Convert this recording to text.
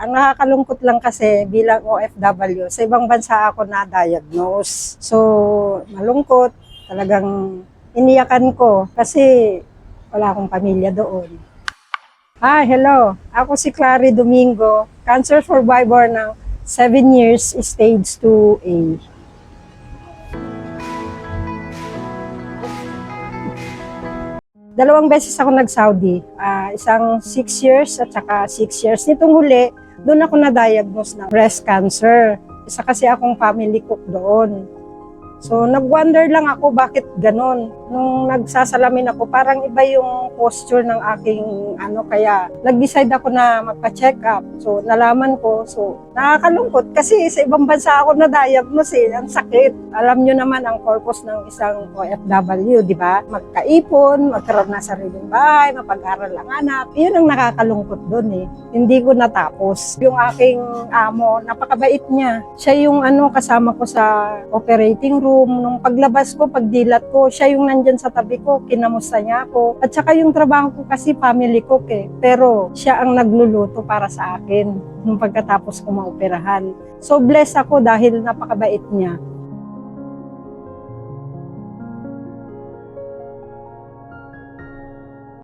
Ang nakakalungkot lang kasi bilang OFW, sa ibang bansa ako na-diagnose. So, malungkot. Talagang iniyakan ko kasi wala akong pamilya doon. Hello. Ako si Clary Domingo, cancer survivor ng 7 years, stage 2A. Dalawang beses ako nag-Saudi. Isang 6 years at saka 6 years. Nitong huli, doon ako na-diagnose ng breast cancer. Isa kasi akong family cook doon. So, nag-wonder lang ako bakit ganon. Nung nagsasalamin ako, parang iba yung posture ng aking kaya nag-decide ako na magpa-check up. So, nalaman ko. So, nakakalungkot kasi sa ibang bansa ako na-diagnose ang sakit. Alam nyo naman ang purpose ng isang OFW, di ba? Magkaipon, magkaroon na sariling bahay, mapag-aral ang anak. Yun ang nakakalungkot doon eh. Hindi ko natapos. Yung aking amo, napakabait niya. Siya yung kasama ko sa operating room. Nung paglabas ko, pagdilat ko, siya yung nandyan sa tabi ko, kinamusta niya ako. At saka yung trabaho ko kasi family cook eh. Pero siya ang nagluluto para sa akin nung pagkatapos ko maoperahan. So blessed ako dahil napakabait niya.